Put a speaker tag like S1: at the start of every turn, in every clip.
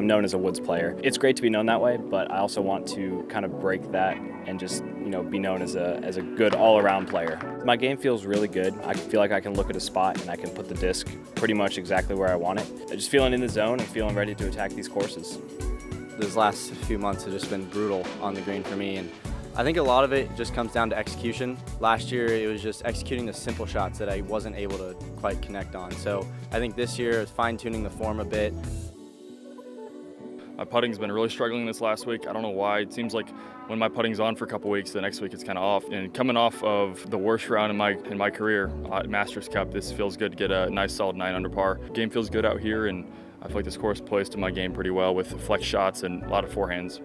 S1: I'm known as a woods player. It's great to be known that way, but I also want to kind of break that and just, be known as a good all-around player. My game feels really good. I feel like I can look at a spot and I can put the disc pretty much exactly where I want it. I'm just feeling in the zone and feeling ready to attack these courses.
S2: Those last few months have just been brutal on the green for me, and I think a lot of it just comes down to execution. Last year, it was just executing the simple shots that I wasn't able to quite connect on. So I think this year is fine-tuning the form a bit.
S3: My putting's been really struggling this last week. I don't know why. It seems like when my putting's on for a couple weeks, the next week it's kind of off. And coming off of the worst round in my career, Masters Cup, this feels good to get a nice solid 9 under par. Game feels good out here, and I feel like this course plays to my game pretty well with flex shots and a lot of forehands.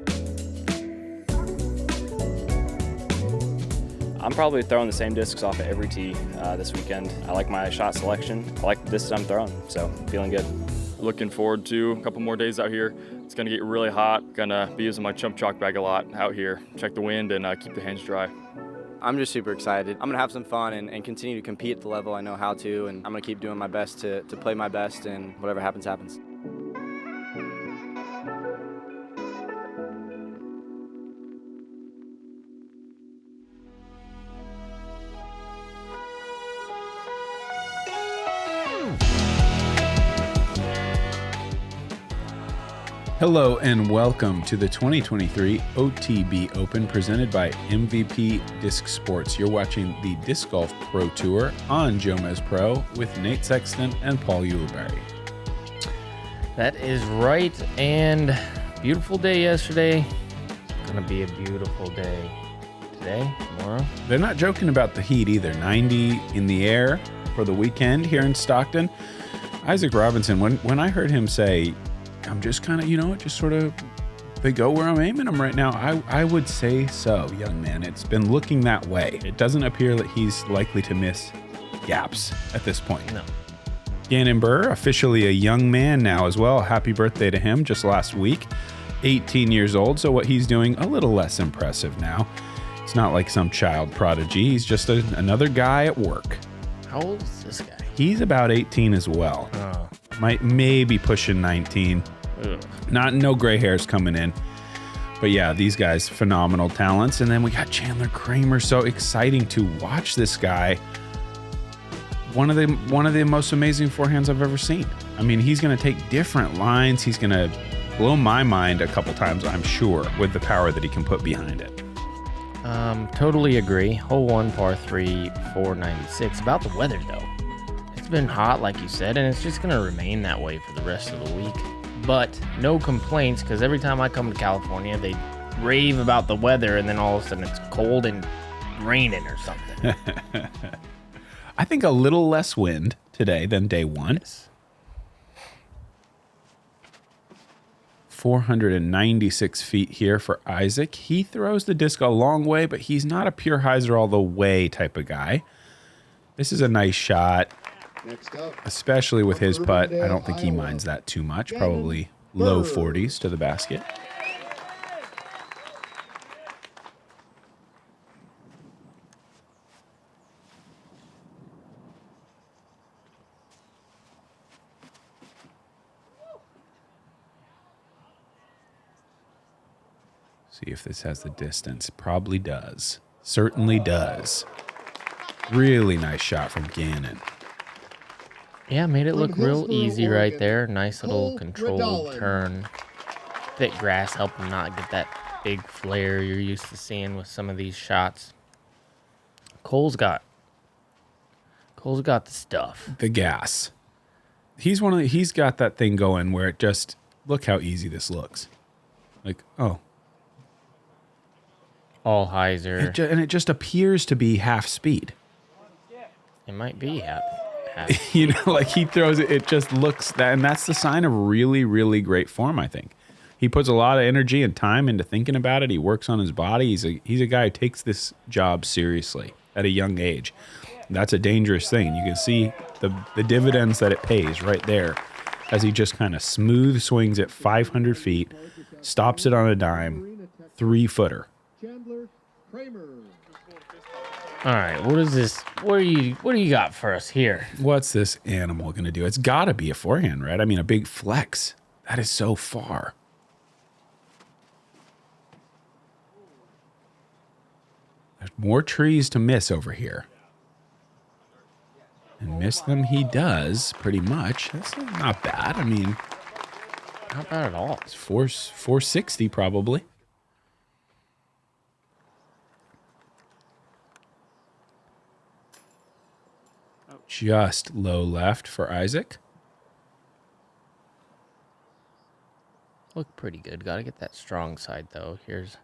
S1: I'm probably throwing the same discs off at every tee this weekend. I like my shot selection. I like the discs I'm throwing, so feeling good.
S3: Looking forward to a couple more days out here. It's gonna get really hot. Gonna be using my chump chalk bag a lot out here. Check the wind and keep the hands dry.
S2: I'm just super excited. I'm gonna have some fun and continue to compete at the level I know how to, and I'm gonna keep doing my best to play my best, and whatever happens, happens.
S4: Hello and welcome to the 2023 OTB Open presented by MVP Disc Sports. You're watching the Disc Golf Pro Tour on JomezPro with Nate Sexton and Paul Ulibarri.
S5: That is right, and beautiful day yesterday. It's gonna be a beautiful day today, tomorrow.
S4: They're not joking about the heat either. 90 in the air for the weekend here in Stockton. Isaac Robinson, when I heard him say, I'm just kind of, just sort of, they go where I'm aiming them right now. I would say so, young man. It's been looking that way. It doesn't appear that he's likely to miss gaps at this point.
S5: No.
S4: Gannon Buhr, officially a young man now as well. Happy birthday to him just last week. 18 years old, so what he's doing a little less impressive now. It's not like some child prodigy. He's just another guy at work.
S5: How old is this guy?
S4: He's about 18 as well.
S5: Oh.
S4: Might maybe pushing 19.
S5: Ugh.
S4: No gray hairs coming in. But yeah, these guys, phenomenal talents. And then we got Chandler Kramer. So exciting to watch this guy. One of the most amazing forehands I've ever seen. I mean, he's going to take different lines. He's going to blow my mind a couple times, I'm sure, with the power that he can put behind it.
S5: Totally agree. Hole 1, par 3, 496. About the weather, though. It's been hot, like you said, and it's just going to remain that way for the rest of the week. But no complaints, because every time I come to California, they rave about the weather, and then all of a sudden it's cold and raining or something.
S4: I think a little less wind today than day one.
S5: Yes.
S4: 496 feet here for Isaac. He throws the disc a long way, but he's not a pure hyzer all the way type of guy. This is a nice shot.
S6: Next up,
S4: especially with his putt. I don't think he minds that too much. Probably low 40s to the basket. See if this has the distance. Probably does. Certainly does. Really nice shot from Gannon.
S5: Yeah, made it look real easy right there. Nice little controlled turn. Thick grass helped him not get that big flare you're used to seeing with some of these shots. Cole's got the stuff.
S4: The gas. He's got that thing going where it just, look how easy this looks. Like, oh.
S5: All hyzer.
S4: And it just appears to be half speed.
S5: It might be half.
S4: Like he throws it, it just looks that, and that's the sign of really, really great form, I think. He puts a lot of energy and time into thinking about it. He works on his body. He's a guy who takes this job seriously at a young age. That's a dangerous thing. You can see the dividends that it pays right there as he just kind of smooth swings it 500 feet, stops it on a dime, 3-footer.
S6: Chandler Kramer.
S5: All right, what is this? What do you got for us here?
S4: What's this animal going to do? It's got to be a forehand, right? I mean, a big flex. That is so far. There's more trees to miss over here. And miss them he does, pretty much. That's not bad. I mean,
S5: Not bad at all.
S4: it's 460 probably. Just low left for Isaac.
S5: Look pretty good. Got to get that strong side, though. Here's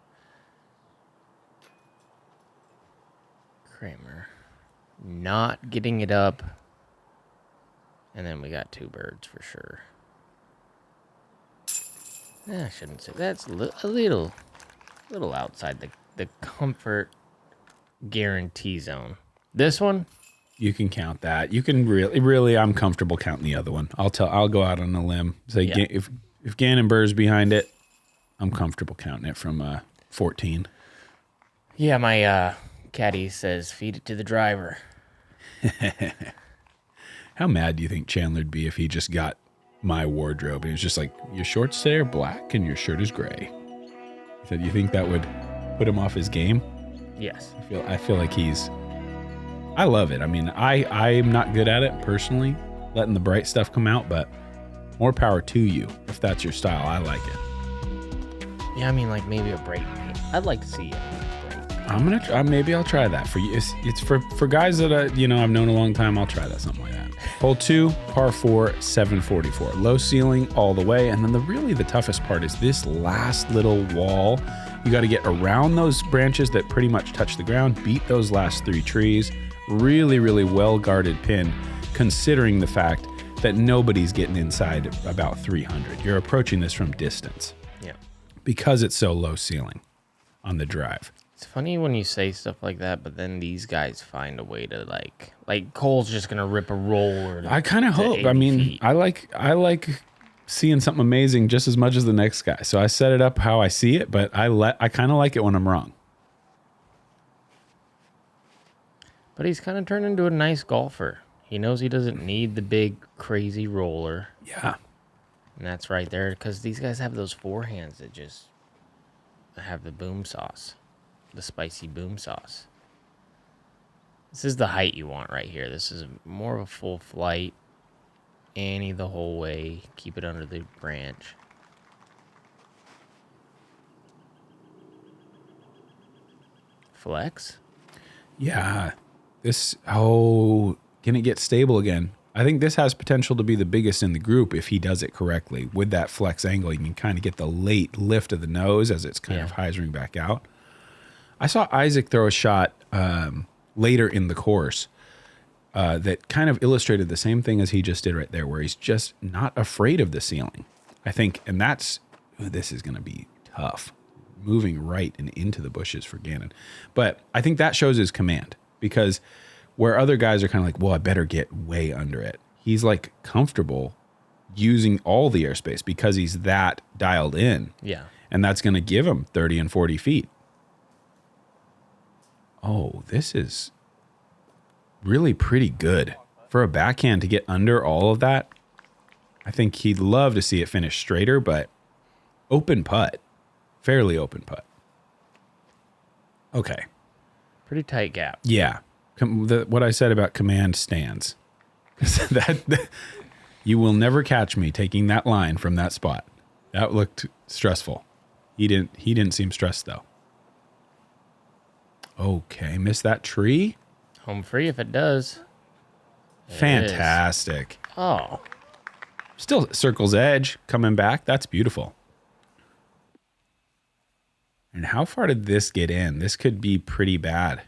S5: Kramer. Not getting it up. And then we got 2 birds for sure. I shouldn't say that's a little outside the comfort guarantee zone. This one,
S4: You can count that. You can really. I'm comfortable counting the other one. I'll go out on a limb. Say
S5: Yeah.
S4: if Gannon Buhr's behind it, I'm comfortable counting it from 14.
S5: yeah, my caddy says feed it to the driver.
S4: How mad do you think Chandler'd be if he just got my wardrobe and he was just like, your shorts today are black and your shirt is gray? He said, you think that would put him off his game?
S5: Yes.
S4: I feel like I love it. I mean, I'm not good at it personally, letting the bright stuff come out, but more power to you if that's your style. I like it.
S5: Yeah, I mean, like maybe a break paint. I'd like to see it.
S4: I'm gonna try, maybe I'll try that for you. It's for guys that I've known a long time. I'll try that, something like that. Hole 2, par 4, 744. Low ceiling all the way, and then the toughest part is this last little wall. You got to get around those branches that pretty much touch the ground, beat those last 3 trees. Really, really well guarded pin, considering the fact that nobody's getting inside about 300. You're approaching this from distance.
S5: Yeah.
S4: Because it's so low ceiling on the drive.
S5: It's funny when you say stuff like that, but then these guys find a way to like Cole's just gonna rip a roller.
S4: I kind of hope.
S5: 80
S4: I mean,
S5: feet.
S4: I like seeing something amazing just as much as the next guy. So I set it up how I see it, but I kind of like it when I'm wrong.
S5: But he's kind of turned into a nice golfer. He knows he doesn't need the big crazy roller,
S4: Yeah.
S5: and that's right there because these guys have those forehands that just have the boom sauce, the spicy boom sauce. This is the height you want right here. This is more of a full flight. Annie the whole way. Keep it under the branch. Flex?
S4: Yeah. Can it get stable again? I think this has potential to be the biggest in the group if he does it correctly. With that flex angle, you can kind of get the late lift of the nose as it's kind of hyzering back out. I saw Isaac throw a shot later in the course that kind of illustrated the same thing as he just did right there, where he's just not afraid of the ceiling. I think, and this is going to be tough, moving right and into the bushes for Gannon. But I think that shows his command, because where other guys are kind of like, well, I better get way under it. He's like comfortable using all the airspace because he's that dialed in.
S5: Yeah.
S4: And that's going to give him 30 and 40 feet. Oh, this is really pretty good. For a backhand to get under all of that, I think he'd love to see it finish straighter, but open putt. Fairly open putt. Okay.
S5: Pretty tight gap.
S4: Yeah. What I said about command stands. You will never catch me taking that line from that spot. That looked stressful. He didn't seem stressed though. Okay, missed that tree.
S5: Home free if it does. It
S4: Fantastic.
S5: is. Oh.
S4: Still circle's edge coming back. That's beautiful. And how far did this get in? This could be pretty bad.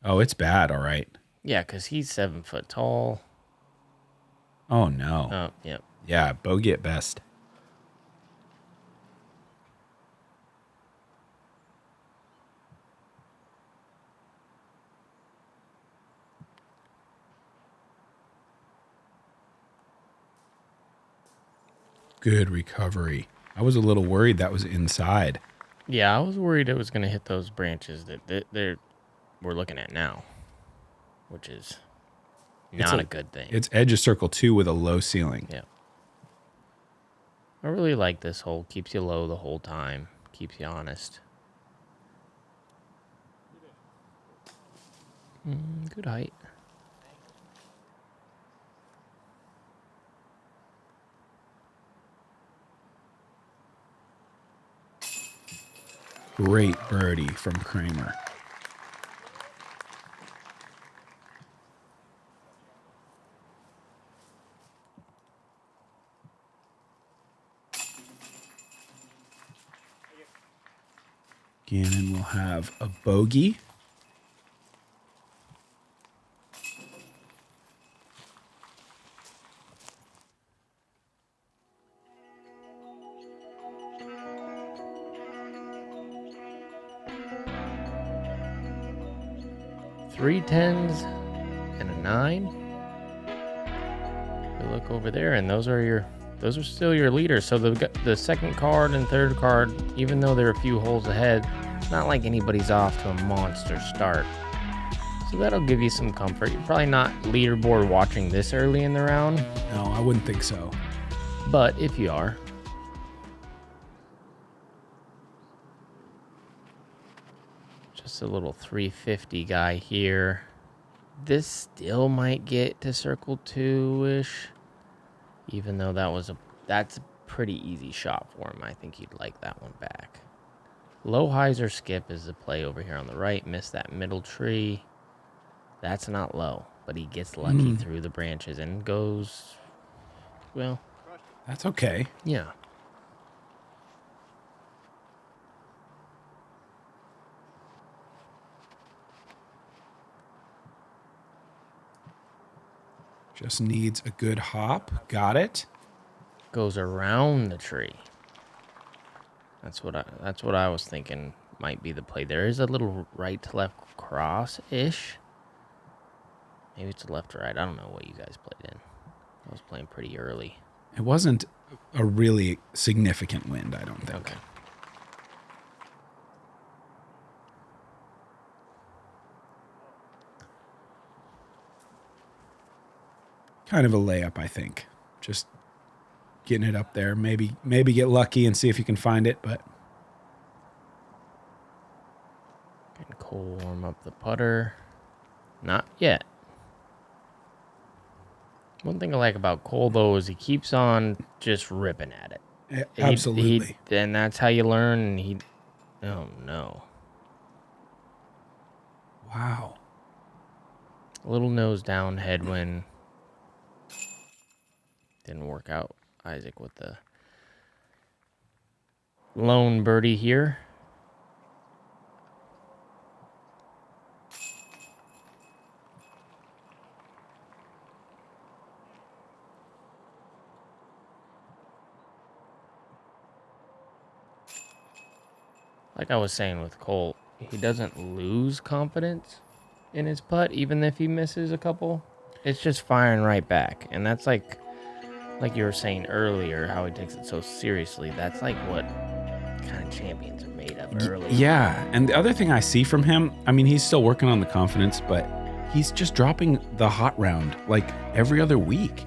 S4: Oh, it's bad. All right.
S5: Yeah, because he's 7 foot tall.
S4: Oh, no.
S5: Oh, yep.
S4: Yeah, bogey at best. Good recovery. I was a little worried that was inside.
S5: Yeah, I was worried it was going to hit those branches that we're looking at now, which is not a good thing.
S4: It's edge of circle 2 with a low ceiling.
S5: Yeah. I really like this hole. Keeps you low the whole time. Keeps you honest. Good height.
S4: Great birdie from Kramer. Gannon will have a bogey.
S5: Three 10s and a 9. You look over there, and those are still your leaders. So the second card and third card, even though they're a few holes ahead, it's not like anybody's off to a monster start. So that'll give you some comfort. You're probably not leaderboard watching this early in the round.
S4: No, I wouldn't think so.
S5: But if you are, just a little 350 guy here. This still might get to circle 2-ish, even though that's a pretty easy shot for him. I think he'd like that one back. Low highs or skip is the play over here on the right. Miss that middle tree. That's not low, but he gets lucky through the branches and goes, well.
S4: That's okay.
S5: Yeah.
S4: Just needs a good hop. Got it.
S5: Goes around the tree. That's what I was thinking might be the play. There is a little right to left cross-ish. Maybe it's left to right. I don't know what you guys played in. I was playing pretty early.
S4: It wasn't a really significant wind, I don't think.
S5: Okay.
S4: Kind of a layup, I think. Just getting it up there. Maybe get lucky and see if you can find it, but
S5: Can Cole warm up the putter? Not yet. One thing I like about Cole, though, is he keeps on just ripping at it.
S4: absolutely.
S5: Then that's how you learn. And oh no.
S4: Wow.
S5: A little nose down headwind. Didn't work out. Isaac with the lone birdie here. Like I was saying with Cole, he doesn't lose confidence in his putt, even if he misses a couple. It's just firing right back. And that's like you were saying earlier, how he takes it so seriously. That's like what kind of champions are made of early.
S4: Yeah, and the other thing I see from him, I mean, he's still working on the confidence, but he's just dropping the hot round like every other week.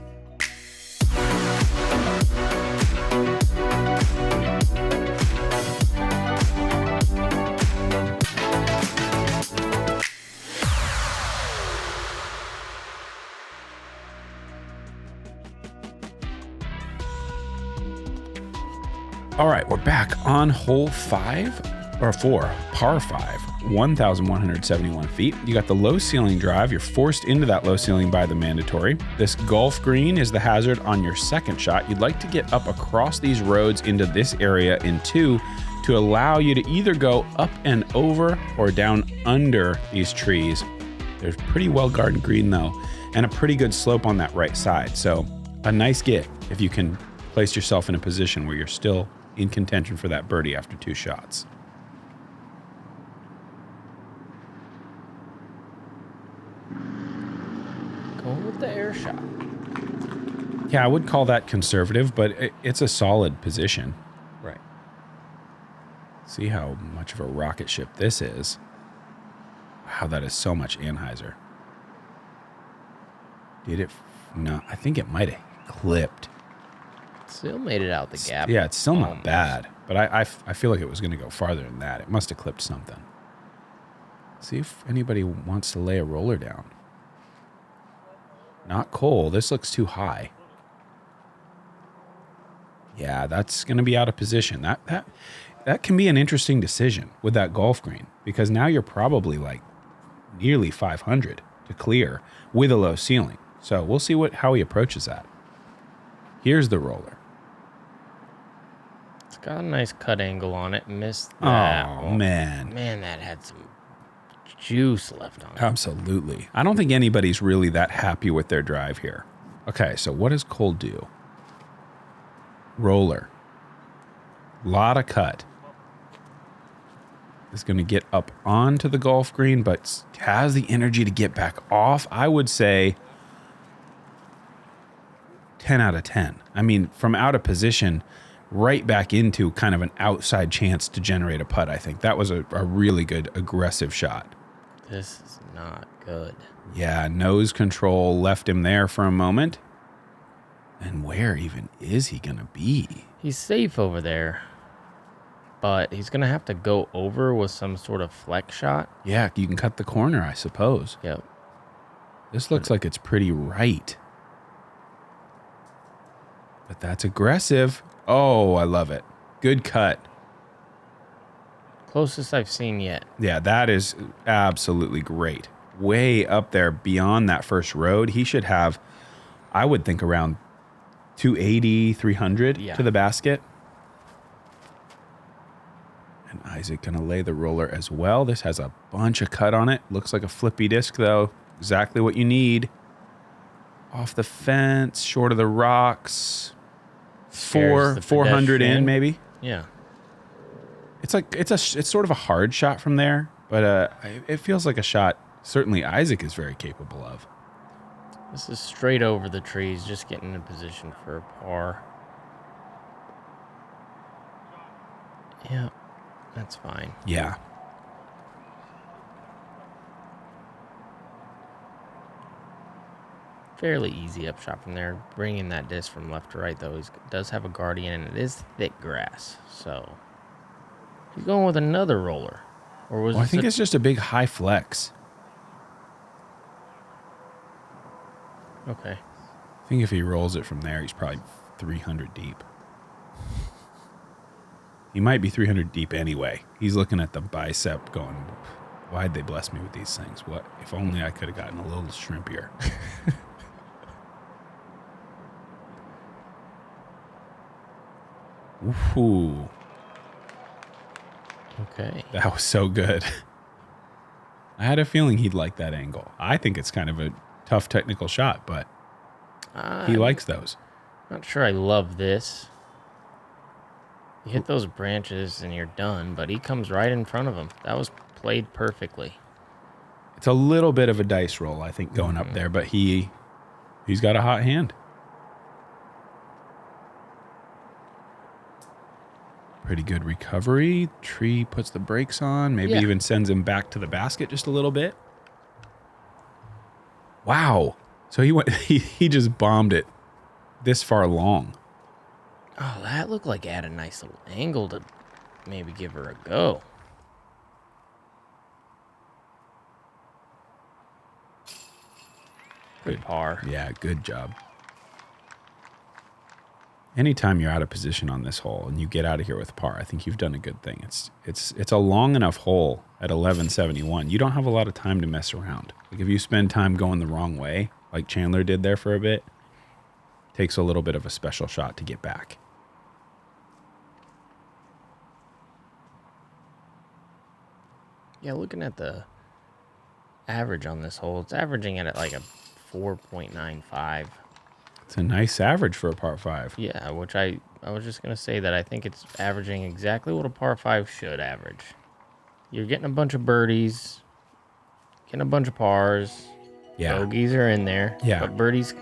S4: All right, we're back on hole 5 or 4, par 5, 1,171 feet. You got the low ceiling drive. You're forced into that low ceiling by the mandatory. This golf green is the hazard on your second shot. You'd like to get up across these roads into this area in 2 to allow you to either go up and over or down under these trees. There's pretty well guarded green though, and a pretty good slope on that right side. So a nice get if you can place yourself in a position where you're still in contention for that birdie after 2 shots.
S5: Going with the air shot.
S4: Yeah, I would call that conservative, but it's a solid position.
S5: Right.
S4: See how much of a rocket ship this is. Wow, that is so much anhyzer. Did it? No, I think it might have clipped.
S5: Still made it out the gap.
S4: Yeah, it's still not
S5: Almost.
S4: bad, but I feel like it was going to go farther than that. It must have clipped something. See if anybody wants to lay a roller down. Not Cole. This looks too high. Yeah, that's going to be out of position. That can be an interesting decision with that golf green, because now you're probably like nearly 500 to clear with a low ceiling. So we'll see how he approaches that. Here's the roller.
S5: It's got a nice cut angle on it. Missed that.
S4: Oh, man.
S5: Man, that had some juice left on it.
S4: Absolutely. I don't think anybody's really that happy with their drive here. Okay, so what does Cole do? Roller. Lot of cut. Is going to get up onto the golf green, but has the energy to get back off. I would say 10 out of 10. I mean, from out of position, right back into kind of an outside chance to generate a putt, I think. That was a really good aggressive shot.
S5: This is not good.
S4: Yeah, nose control left him there for a moment. And where even is he going to be?
S5: He's safe over there, but he's going to have to go over with some sort of flex shot.
S4: Yeah, you can cut the corner, I suppose.
S5: Yep.
S4: This looks like it's pretty right. But that's aggressive. Oh, I love it. Good cut.
S5: Closest I've seen yet.
S4: Yeah, that is absolutely great. Way up there beyond that first road. He should have, I would think, around 280, 300 to the basket. And Isaac going to lay the roller as well. This has a bunch of cut on it. Looks like a flippy disc, though. Exactly what you need. Off the fence, short of the rocks.
S5: Scares the
S4: 400 in,
S5: pedestrian.
S4: maybe.
S5: Yeah.
S4: It's sort of a hard shot from there, but it feels like a shot certainly Isaac is very capable of.
S5: This is straight over the trees, just getting in position for a par. Yeah, that's fine.
S4: Yeah.
S5: Fairly easy up shot from there. Bringing that disc from left to right, though, he does have a guardian, and it is thick grass, so he's going with another roller. Or was
S4: I think it's just a big high flex.
S5: Okay.
S4: I think if he rolls it from there, he's probably 300 deep. He might be 300 deep anyway. He's looking at the bicep going, why'd they bless me with these things? What if only I could have gotten a little shrimpier. Ooh.
S5: Okay.
S4: That was so good. I had a feeling he'd like that angle. I think it's kind of a tough technical shot, but he likes those.
S5: Not sure I love this. You hit those branches and you're done, but he comes right in front of him. That was played perfectly.
S4: It's a little bit of a dice roll, I think, going up there, but he's got a hot hand. Pretty good recovery. Tree puts the brakes on, maybe even sends him back to the basket just a little bit. Wow. So he just bombed it this far long.
S5: Oh, that looked like it had a nice little angle to maybe give her a go. Good par.
S4: Yeah, good job. Anytime you're out of position on this hole and you get out of here with par, I think you've done a good thing. It's a long enough hole at 1171. You don't have a lot of time to mess around. Like if you spend time going the wrong way, like Chandler did there for a bit, it takes a little bit of a special shot to get back.
S5: Yeah, looking at the average on this hole, it's averaging at like a 4.95.
S4: It's a nice average for a par 5.
S5: Yeah, which I was just going to say that I think it's averaging exactly what a par 5 should average. You're getting a bunch of birdies, getting a bunch of pars.
S4: Yeah.
S5: Bogeys are in there.
S4: Yeah.
S5: But birdies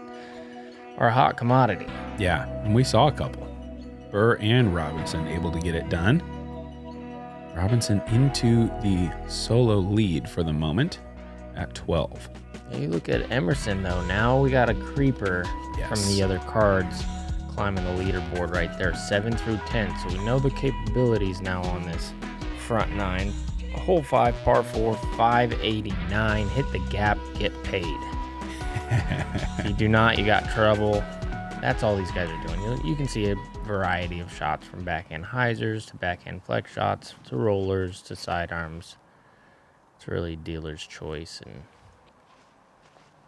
S5: are a hot commodity.
S4: Yeah, and we saw a couple. Buhr and Robinson able to get it done. Robinson into the solo lead for the moment at 12.
S5: And you look at Emerson, though. Now we got a creeper from the other cards climbing the leaderboard right there, 7 through 10. So we know the capabilities now on this front 9. Hole 5, par 4, 589. Hit the gap, get paid. If you do not, you got trouble. That's all these guys are doing. You can see a variety of shots from backhand hyzers to backhand flex shots to rollers to sidearms. It's really dealer's choice, and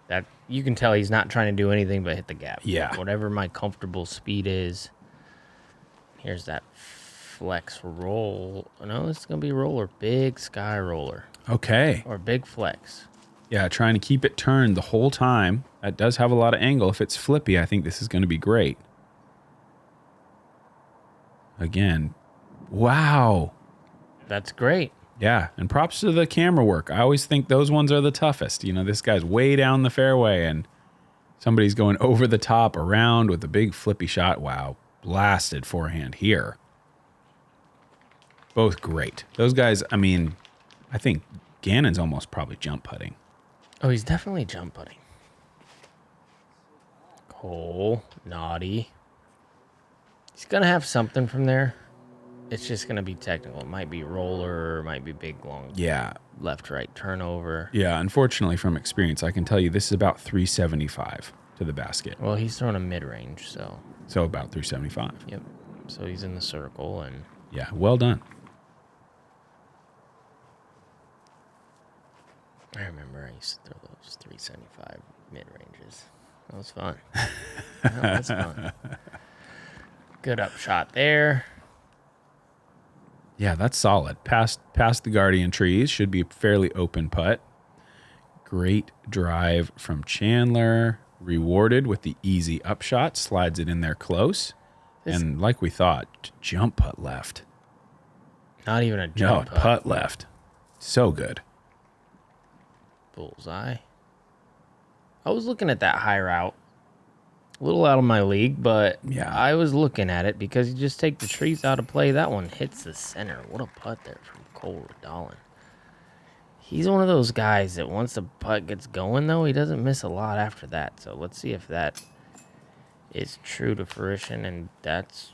S5: that you can tell he's not trying to do anything but hit the gap.
S4: Yeah.
S5: Whatever my comfortable speed is. Here's that flex roll. No, this is gonna be roller, big sky roller
S4: Okay.
S5: or big flex.
S4: Yeah, trying to keep it turned the whole time. That does have a lot of angle. If it's flippy, I think this is going to be great. Again, wow.
S5: That's great.
S4: Yeah, and props to the camera work. I always think those ones are the toughest. You know, this guy's way down the fairway and somebody's going over the top around with a big flippy shot. Wow, blasted forehand here. Both great. Those guys, I mean, I think Gannon's almost probably jump putting.
S5: Oh, he's definitely jump putting. Cole, naughty. He's gonna have something from there. It's just gonna be technical. It might be roller, it might be big long.
S4: Yeah.
S5: Left-right turnover.
S4: Yeah, unfortunately from experience, I can tell you this is about 375 to the basket.
S5: Well, he's throwing a mid-range, so.
S4: So about 375.
S5: Yep. So he's in the circle, and
S4: Yeah, well done.
S5: I remember I used to throw those 375 mid-ranges. That was fun. That was fun. Good upshot there.
S4: Yeah, that's solid. Past the Guardian trees. Should be a fairly open putt. Great drive from Chandler. Rewarded with the easy upshot. Slides it in there close. And like we thought, jump putt left.
S5: Not even a
S4: No,
S5: jump
S4: putt left. So good.
S5: Bullseye. I was looking at that high route. A little out of my league, but
S4: Yeah.
S5: I was looking at it because you just take the trees out of play. That one hits the center. What a putt there from Cole Redalen. He's one of those guys that once the putt gets going, though, he doesn't miss a lot after that. So let's see if that is true to fruition, and that's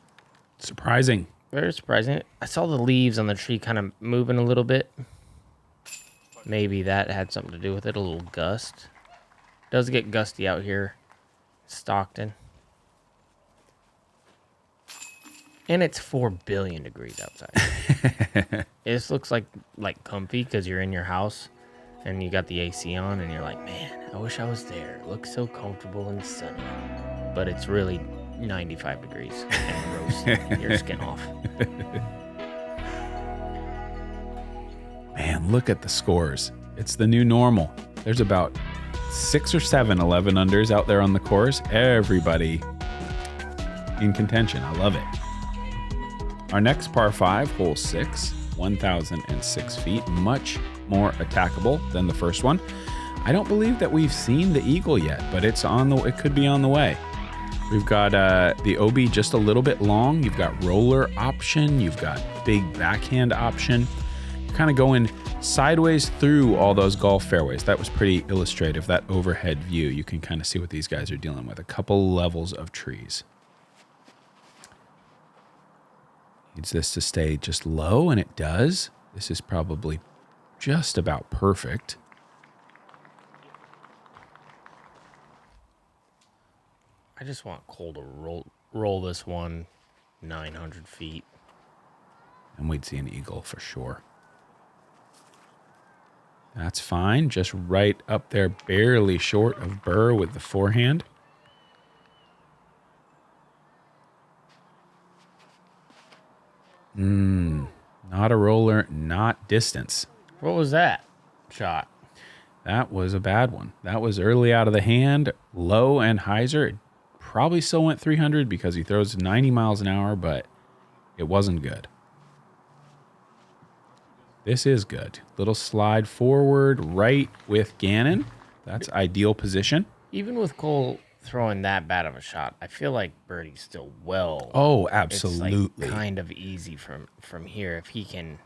S4: Surprising.
S5: very surprising. I saw the leaves on the tree kind of moving a little bit. Maybe that had something to do with it, a little gust. Does get gusty out here, Stockton. And it's 4 billion degrees outside. This looks like comfy because you're in your house and you got the AC on and you're like, man, I wish I was there. It looks so comfortable and sunny. But it's really 95 degrees and roasting your skin off.
S4: Man, look at the scores. It's the new normal. There's about 6 or 7 11 unders out there on the course. Everybody in contention. I love it. Our next par 5, hole 6, 1,006 feet. Much more attackable than the first one. I don't believe that we've seen the eagle yet, but it could be on the way. We've got the OB just a little bit long. You've got roller option. You've got big backhand option. You're kind of going sideways through all those golf fairways. That was pretty illustrative, that overhead view. You can kind of see what these guys are dealing with. A couple levels of trees. Needs this to stay just low, and it does. This is probably just about perfect.
S5: I just want Cole to roll this one 900 feet.
S4: And we'd see an eagle for sure. That's fine. Just right up there, barely short of Buhr with the forehand. Not a roller, not distance.
S5: What was that shot?
S4: That was a bad one. That was early out of the hand, low and hyzer. It probably still went 300 because he throws 90 miles an hour, but it wasn't good. This is good. Little slide forward right with Gannon. That's ideal position.
S5: Even with Cole throwing that bad of a shot, I feel like birdie's still well.
S4: Oh, absolutely.
S5: It's like kind of easy from here if he can.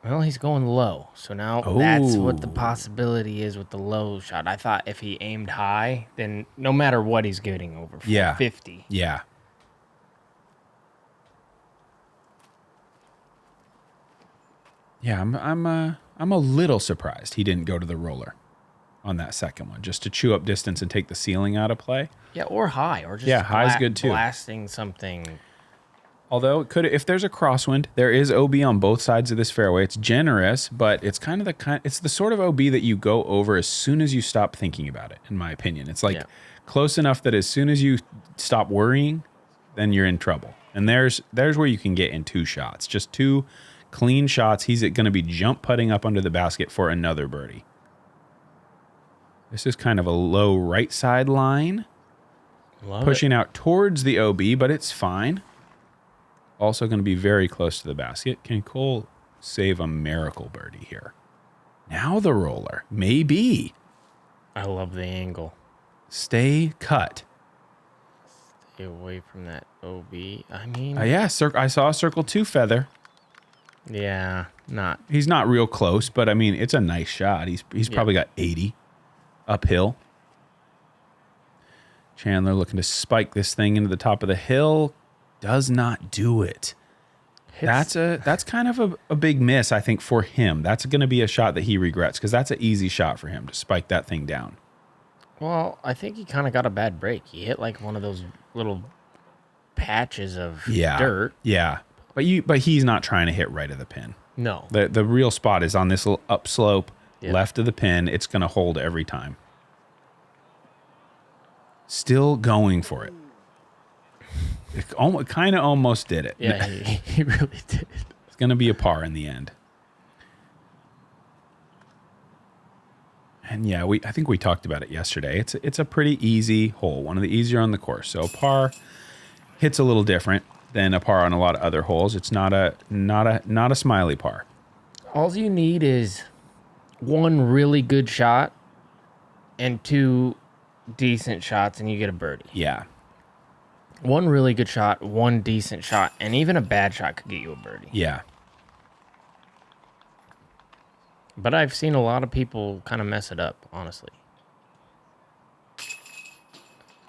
S5: Well, he's going low. So now that's what the
S4: Ooh.
S5: possibility is with the low shot. I thought if he aimed high, then no matter what he's getting over 50.
S4: Yeah. Yeah, I'm a little surprised he didn't go to the roller on that second one, just to chew up distance and take the ceiling out of play.
S5: Yeah, or high, or just
S4: high's good too.
S5: Blasting something.
S4: Although it could, if there's a crosswind, there is OB on both sides of this fairway. It's generous, but it's kind of it's the sort of OB that you go over as soon as you stop thinking about it, in my opinion. It's like close enough that as soon as you stop worrying, then you're in trouble. And there's where you can get in 2 shots, just 2 clean shots. He's going to be jump putting up under the basket for another birdie. This is kind of a low right side line, pushing out towards the OB, but it's fine. Also going to be very close to the basket. Can Cole save a miracle birdie here? Now the roller. Maybe.
S5: I love the angle.
S4: Stay cut.
S5: Stay away from that OB. I mean...
S4: Yeah, I saw a circle 2 feather.
S5: Yeah, not...
S4: He's not real close, but I mean, it's a nice shot. He's probably got 80 uphill. Chandler looking to spike this thing into the top of the hill. Does not do it. That's kind of a big miss, I think, for him. That's going to be a shot that he regrets, because that's an easy shot for him to spike that thing down.
S5: Well, I think he kind of got a bad break. He hit like one of those little patches of dirt.
S4: Yeah, but he's not trying to hit right of the pin.
S5: No.
S4: The real spot is on this little upslope left of the pin. It's going to hold every time. Still going for it. It kind of almost did it.
S5: Yeah, he really did.
S4: It's going to be a par in the end. And yeah, I think we talked about it yesterday. It's a pretty easy hole, one of the easier on the course. So par hits a little different than a par on a lot of other holes. It's not a smiley par.
S5: All you need is 1 really good shot and 2 decent shots, and you get a birdie.
S4: Yeah.
S5: 1 really good shot, 1 decent shot, and even a bad shot could get you a birdie.
S4: Yeah.
S5: But I've seen a lot of people kind of mess it up, honestly.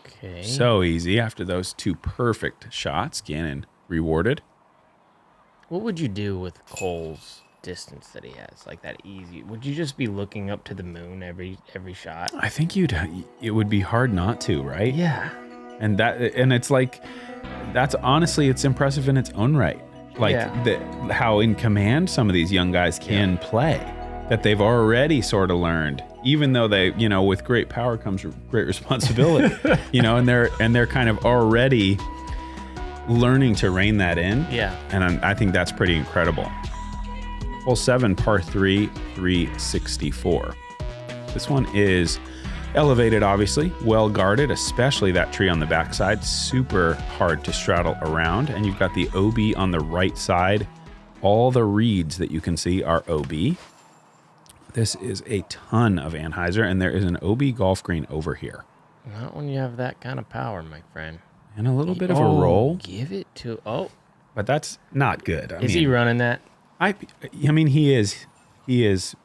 S5: Okay.
S4: So easy after those 2 perfect shots. Gannon rewarded.
S5: What would you do with Cole's distance that he has, like that easy? Would you just be looking up to the moon every shot?
S4: I think it would be hard not to, right?
S5: Yeah.
S4: And it's like, that's honestly, it's impressive in its own right. Like how in command some of these young guys can play, that they've already sort of learned, even though they, with great power comes great responsibility, and they're kind of already learning to rein that in.
S5: Yeah.
S4: And I think that's pretty incredible. Hole 7, par 3, 364. This one is elevated, obviously, well guarded, especially that tree on the backside. Super hard to straddle around. And you've got the OB on the right side. All the reeds that you can see are OB. This is a ton of Anheuser, and there is an OB golf green over here.
S5: Not when you have that kind of power, my friend.
S4: And a little bit of a roll.
S5: Give it to...
S4: But that's not good.
S5: Is he running that?
S4: I mean, he is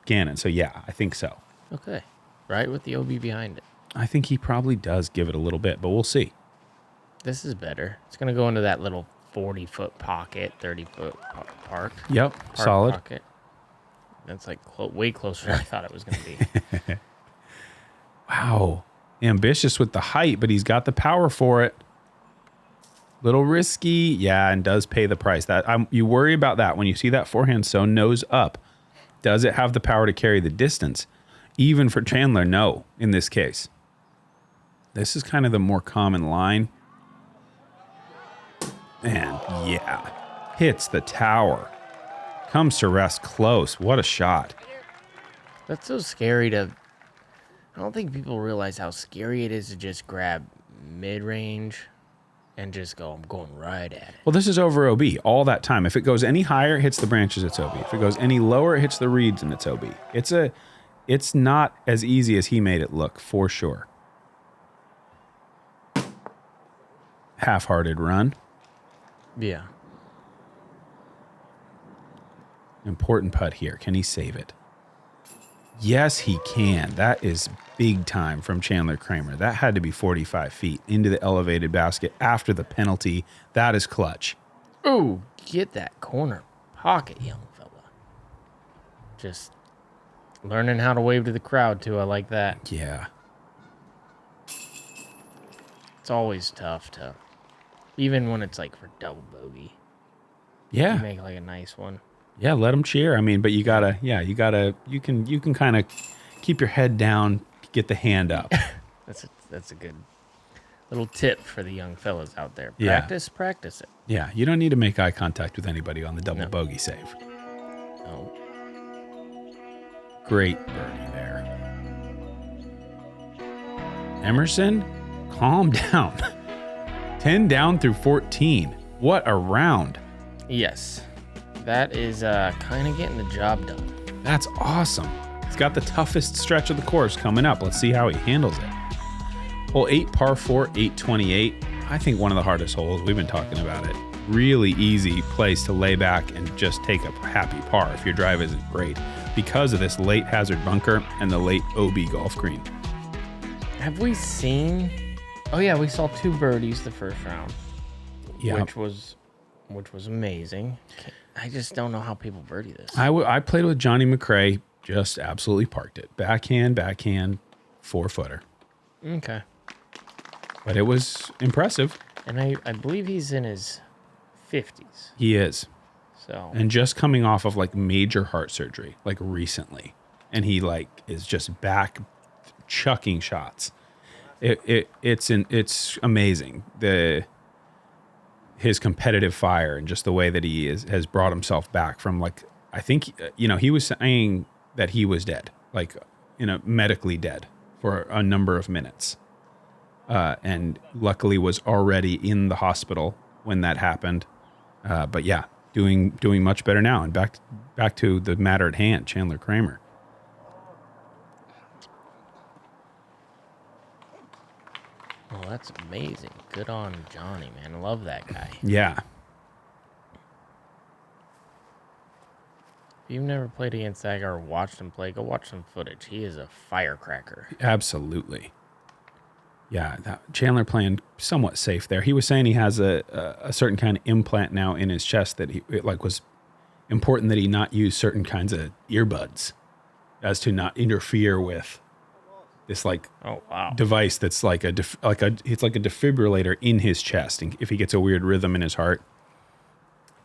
S4: Gannon, so yeah, I think so.
S5: Okay. Right with the OB behind it.
S4: I think he probably does give it a little bit, but we'll see.
S5: This is better. It's going to go into that little 40-foot pocket, 30-foot park.
S4: Yep,
S5: Park
S4: solid.
S5: Pocket. That's like way closer than I thought it was going to be.
S4: Wow. Ambitious with the height, but he's got the power for it. Little risky, yeah, and does pay the price. You worry about that when you see that forehand so nose up. Does it have the power to carry the distance? Even for Chandler, no, in this case. This is kind of the more common line. And yeah, hits the tower. Comes to rest close. What a shot.
S5: That's so scary to... I don't think people realize how scary it is to just grab mid-range and just go, I'm going right at it.
S4: Well, this is over OB all that time. If it goes any higher, it hits the branches, it's OB. If it goes any lower, it hits the reeds, and it's OB. It's not as easy as he made it look, for sure. Half-hearted run.
S5: Yeah.
S4: Important putt here. Can he save it? Yes, he can. That is big time from Chandler Kramer. That had to be 45 feet into the elevated basket after the penalty. That is clutch.
S5: Ooh, get that corner pocket, young fella. Just learning how to wave to the crowd, too. I like that.
S4: Yeah.
S5: It's always tough to, even when it's like for double bogey.
S4: Yeah.
S5: You make like a nice one.
S4: Yeah, let them cheer. I mean, but you can kind of keep your head down, get the hand up.
S5: That's a good little tip for the young fellas out there.
S4: Yeah.
S5: Practice it.
S4: Yeah, you don't need to make eye contact with anybody on the double
S5: No.
S4: bogey save.
S5: No.
S4: Great birdie there. Emerson, calm down. 10 down through 14. What a round.
S5: Yes. That is kind of getting the job done.
S4: That's awesome. He's got the toughest stretch of the course coming up. Let's see how he handles it. Hole 8, par 4, 828. I think one of the hardest holes. We've been talking about it. Really easy place to lay back and just take a happy par if your drive isn't great because of this late hazard bunker and the late OB golf green.
S5: Have we seen? Oh yeah, we saw 2 birdies the first round,
S4: Yeah.
S5: which was amazing. I just don't know how people birdie this.
S4: I played with Johnny McRae, just absolutely parked it. Backhand, 4-footer.
S5: Okay.
S4: But it was impressive.
S5: And I believe he's in his 50s.
S4: He is.
S5: So
S4: And just coming off of like major heart surgery, like recently. And he like is just back chucking shots. It's amazing. His competitive fire and just the way that he has brought himself back from like, I think, he was saying that he was dead, like, medically dead for a number of minutes. And luckily was already in the hospital when that happened. But yeah, doing much better now. And back to the matter at hand, Chandler Kramer.
S5: well, that's amazing. Good on Johnny, man. I love that guy.
S4: Yeah.
S5: If you've never played against that guy or watched him play, go watch some footage. He is a firecracker.
S4: Absolutely. Yeah, Chandler playing somewhat safe there. He was saying he has a certain kind of implant now in his chest that it was important that he not use certain kinds of earbuds as to not interfere with this like
S5: Oh wow.
S4: device that's like it's like a defibrillator in his chest. And if he gets a weird rhythm in his heart,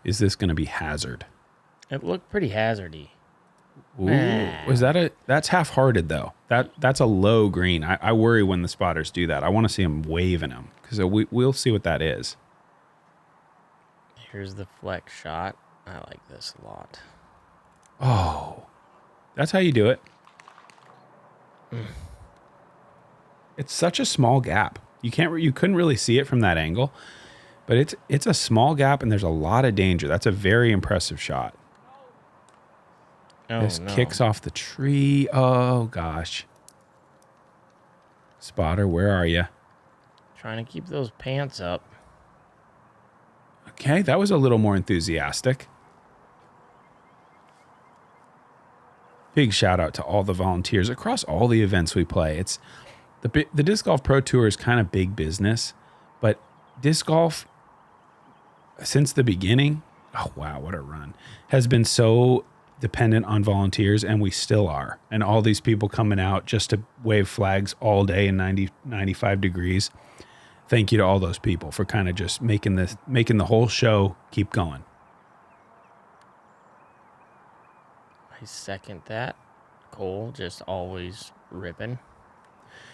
S4: is this going to be hazard?
S5: It looked pretty hazardy.
S4: Ooh, that's half-hearted though. That's a low green. I worry when the spotters do that. I want to see them waving them because we'll see what that is.
S5: Here's the flex shot. I like this a lot.
S4: Oh, that's how you do it. It's such a small gap. You couldn't really see it from that angle, but it's a small gap and there's a lot of danger. That's a very impressive shot.
S5: Oh,
S4: This
S5: no.
S4: kicks off the tree. Oh gosh. Spotter, where are you?
S5: Trying to keep those pants up.
S4: Okay, that was a little more enthusiastic. Big shout out to all the volunteers across all the events we play. It's the Disc Golf Pro Tour is kind of big business, but disc golf since the beginning, oh wow, what a run, has been so dependent on volunteers, and we still are. And all these people coming out just to wave flags all day in 95 degrees. Thank you to all those people for kind of just making the whole show keep going.
S5: I second that. Cole just always ripping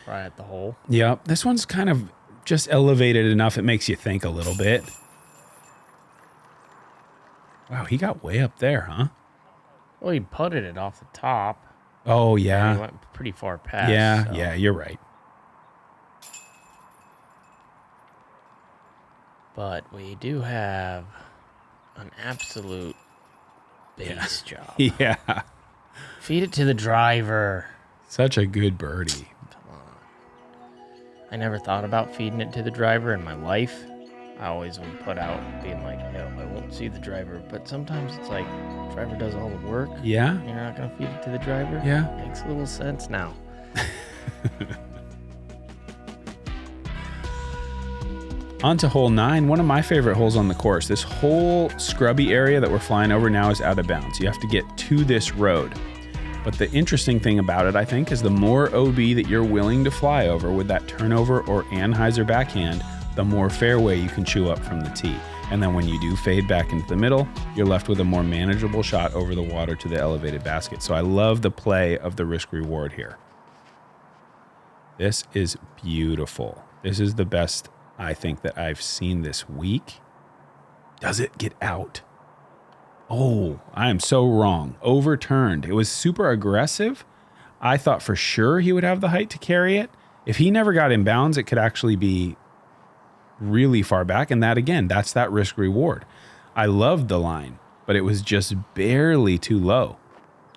S5: right at the hole.
S4: Yeah, this one's kind of just elevated enough it makes you think a little bit. Wow, he got way up there, huh?
S5: Well, he putted it off the top.
S4: Oh,
S5: He
S4: yeah.
S5: went pretty far past.
S4: Yeah,
S5: so.
S4: yeah, you're right.
S5: But we do have an absolute base job.
S4: Yeah,
S5: Feed it to the driver.
S4: such a good birdie.
S5: Come on. I never thought about feeding it to the driver in my life. I always would put out being like, no, I won't see the driver. But sometimes it's like, the driver does all the work.
S4: Yeah.
S5: You're not going to feed it to the driver.
S4: Yeah.
S5: Makes a little sense now.
S4: On to hole 9, one of my favorite holes on the course. This whole scrubby area that we're flying over now is out of bounds. You have to get to this road. But the interesting thing about it, I think, is the more OB that you're willing to fly over with that turnover or Anheuser backhand, the more fairway you can chew up from the tee. And then when you do fade back into the middle, you're left with a more manageable shot over the water to the elevated basket. So I love the play of the risk reward here. This is beautiful. This is the best I think that I've seen this week. Does it get out? Oh, I am so wrong. Overturned. It was super aggressive. I thought for sure he would have the height to carry it. If he never got in bounds, it could actually be really far back. And that, again, that's that risk reward. I loved the line, but it was just barely too low.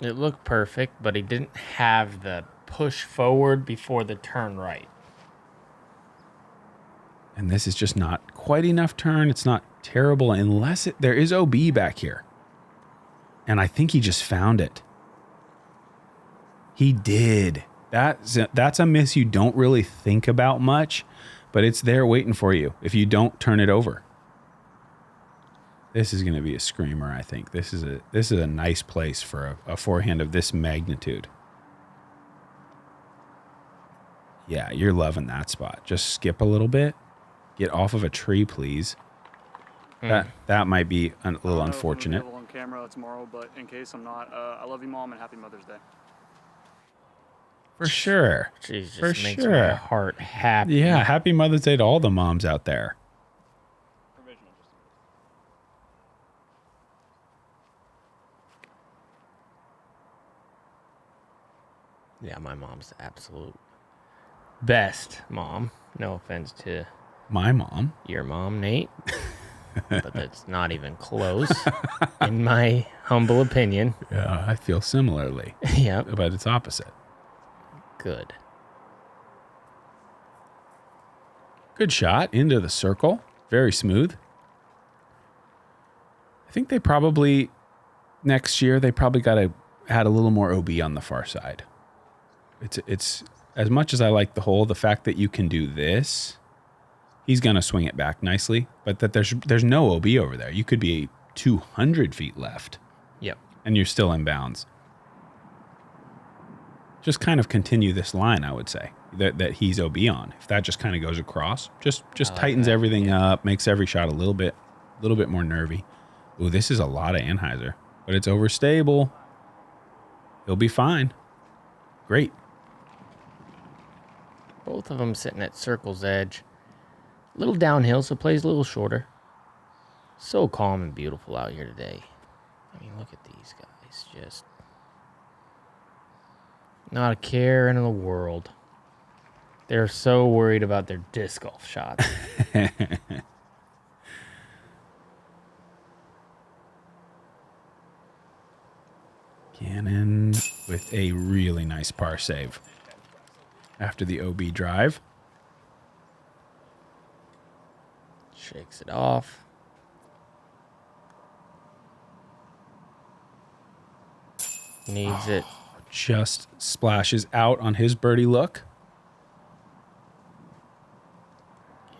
S5: It looked perfect, but he didn't have the push forward before the turn right.
S4: And this is just not quite enough turn. It's not terrible unless there is OB back here. And I think he just found it. He did. That's a miss you don't really think about much, but it's there waiting for you if you don't turn it over. This is going to be a screamer, I think. This is a nice place for a forehand of this magnitude. Yeah, you're loving that spot. Just skip a little bit. Get off of a tree, please. That might be a little unfortunate.
S7: On camera tomorrow, but in case I'm not, I love you, Mom, and happy Mother's Day.
S4: For sure.
S5: Jeez, just
S4: For
S5: makes
S4: sure.
S5: my heart happy.
S4: Yeah, happy Mother's Day to all the moms out there.
S5: Yeah, my mom's the absolute best mom. No offense to
S4: My mom.
S5: your mom, Nate. But that's not even close, in my humble opinion.
S4: Yeah, I feel similarly,
S5: Yep.
S4: but it's opposite.
S5: Good.
S4: Good shot into the circle. Very smooth. I think they probably, next year, they probably got to add a little more OB on the far side. It's as much as I like the hole, the fact that you can do this, he's going to swing it back nicely, but that there's no OB over there. You could be 200 feet left.
S5: Yep.
S4: And you're still in bounds. Just kind of continue this line, I would say, that he's OB on. If that just kind of goes across, just tightens everything up, makes every shot a little bit more nervy. Ooh, this is a lot of Anheuser, but it's overstable. He'll be fine. Great.
S5: Both of them sitting at circle's edge. A little downhill, so plays a little shorter. So calm and beautiful out here today. I mean, look at these guys. Just not a care in the world. They're so worried about their disc golf shots.
S4: Gannon with a really nice par save after the OB drive.
S5: Shakes it off. Needs it.
S4: Just splashes out on his birdie look.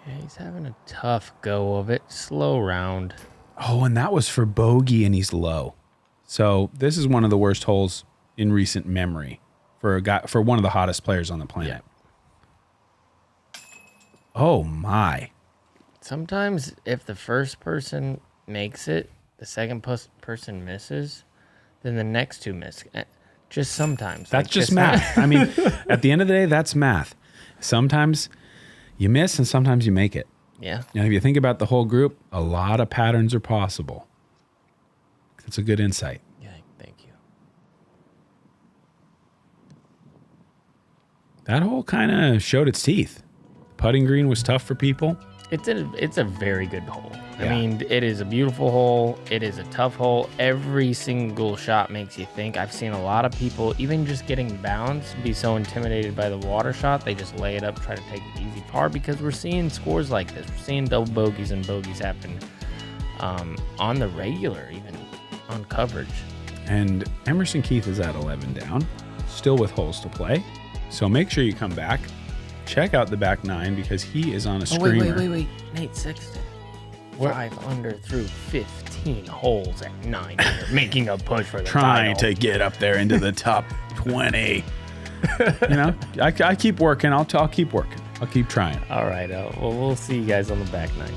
S5: Yeah, he's having a tough go of it. Slow round.
S4: Oh, and that was for bogey, and he's low. So this is one of the worst holes in recent memory for a guy, for one of the hottest players on the planet.
S5: Yeah.
S4: Oh my!
S5: Sometimes if the first person makes it, the second person misses, then the next two miss. Just sometimes.
S4: That's
S5: like
S4: just
S5: this
S4: math. I mean, at the end of the day, that's math. Sometimes you miss and sometimes you make it.
S5: Yeah.
S4: And if you think about the whole group, a lot of patterns are possible. It's a good insight.
S5: Yeah, thank you.
S4: That hole kind of showed its teeth. Putting green was tough for people.
S5: It's a very good hole. I mean, it is a beautiful hole. It is a tough hole. Every single shot makes you think. I've seen a lot of people, even just getting bounced, be so intimidated by the water shot, they just lay it up, try to take the easy par, because we're seeing scores like this. We're seeing double bogeys and bogeys happen on the regular, even on coverage.
S4: And Emerson Keith is at 11 down, still with holes to play. So make sure you come back. Check out the back 9 because he is on a screamer.
S5: Wait. Nate Sexton. 5 under through 15 holes at 9 under, making a push for the
S4: Trying
S5: title.
S4: to get up there into the top 20. I keep working. I'll keep working. I'll keep trying.
S5: All right. Well, we'll see you guys on the back 9.